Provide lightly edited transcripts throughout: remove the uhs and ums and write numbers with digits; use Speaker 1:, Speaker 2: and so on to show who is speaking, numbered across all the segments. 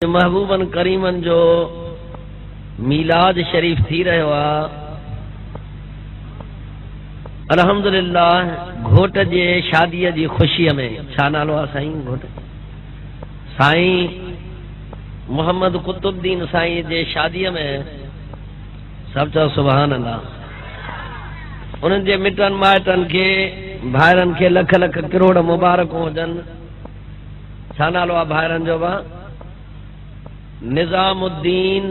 Speaker 1: महबूबन करीमन जो मीलाद शरीफ थी रहो आ। अल्हम्दुलिल्लाह घोट जे शादी जी खुशी में छा नालो आ साईं घोट साईं मोहम्मद कुतुबुद्दीन साईं जे शादी में सब चो सुभान अल्लाह। उन जे मिटन माइटन के भाइरन के लख लख करोड़ मुबारक हुजन। छा नालो आ भाइरन जो बा? निजामुद्दीन,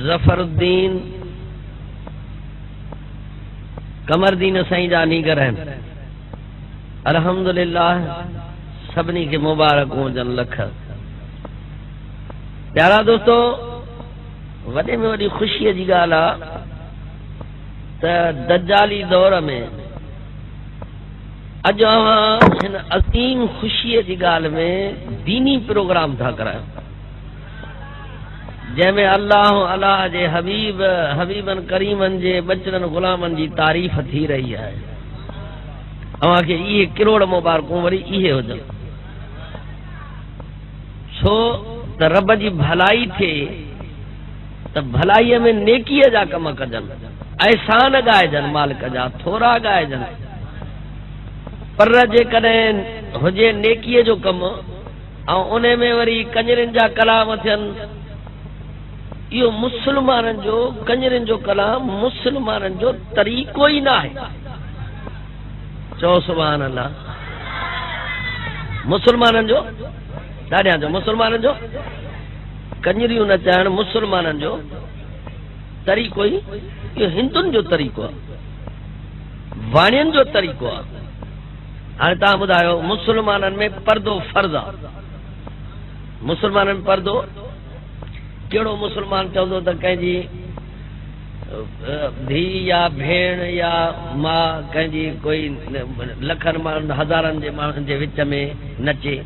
Speaker 1: जफरुद्दीन, कमरदीन साईं जा नीगर हैं। अल्हम्दुलिल्लाह सभनी के मुबारक हुजन लख। प्यारा दोस्तों, वॾे में वॾी खुशी जी ॻाल्हि आहे त दज्जाली दौर में अॼु हिन असीम खुशी जी ॻाल्हि में दीनी प्रोग्राम था करायूं जंहिंमें अल्लाह अल्लाह जे हबीबन करीमन जे बचड़न गुलामन जी तारीफ़ थी रही है। अवां खे इहे करोड़ मुबारकूं वरी इहे हुजनि छो त रब जी भलाई थिए त भलाईअ में नेकीअ जा कम कजनि, एहसान ॻाइजनि मालिक जा, थोरा ॻाइजनि। पर जेकॾहिं हुजे नेकीअ जो कमु ऐं उन में वरी कंजरिन जा कलाम थियनि, इहो मुसलमाननि जो कंजरिन जो कलाम मुसलमाननि जो तरीक़ो ई न आहे। चओ सुभान अल्लाह। मुसलमाननि जो ॾाढियां जो मुसलमाननि जो कंजरियूं नचाइण मुसलमाननि जो तरीक़ो ई, इहो हिंदुनि जो तरीक़ो आहे, वाणियुनि जो तरीक़ो आहे। हाणे तव्हां ॿुधायो, मुसलमाननि में पर्दो फर्ज़ आहे। मुसलमाननि में पर्दो कहिड़ो मुसलमान चवंदो त कंहिंजी धी या भेण या मां कंहिंजी कोई लखनि माण्हुनि हज़ारनि जे माण्हुनि जे विच में नचे?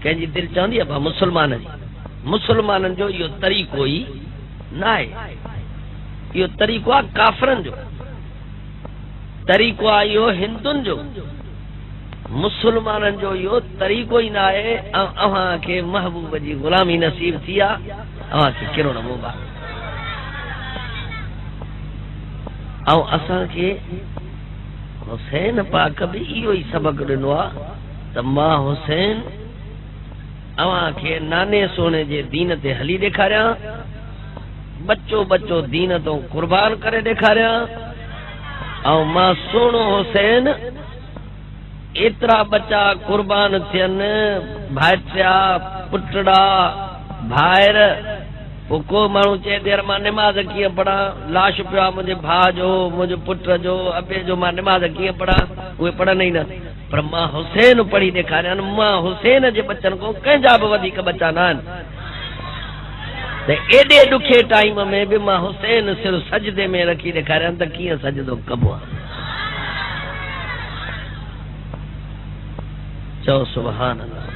Speaker 1: कंहिंजी दिलि चवंदी आहे मुसलमान जी? मुसलमाननि जो इहो तरीक़ो ई न आहे। इहो तरीक़ो आहे काफ़िरनि जो, तरीक़ो आहे इहो हिंदुनि जो। मुसलमाननि जो इहो तरीक़ो ई न आहे। ऐं अव्हां खे महबूब जी ग़ुलामी नसीब थी आहे। अव्हां खे करोड़ मुबारक। ऐं असांखे हुसैन पाक बि इहो ई सबक़ ॾिनो आहे त मां हुसैन अव्हां खे नाने सोने जे दीन ते हली ॾेखारियां, बच्चो बच्चो दीन तो कुर्बान करे ॾेखारियां। ऐं मां सुहिणो हुसैन एतिरा बच्चा कुर्बान थियनि, भाइटिया पुटड़ा भाइर, पोइ को माण्हू चए देर मां निमाज़ कीअं पढ़ां, लाश पियो आहे मुंहिंजे भाउ जो, मुंहिंजे पुट जो, अबे जो, मां निमाज़ कीअं पढ़ां? उहे पढ़नि ई न। पर मां हुसैन पढ़ी ॾेखारियां। मां हुसैन जे बच्चनि खां कंहिंजा बि वधीक बच्चा न आहिनि। त एॾे ॾुखे टाइम में बि मां हुसैन सिर्फ़ु सजदे में रखी ॾेखारियां त कीअं सजदो कबो आहे। चओ सुभान अल्लाह।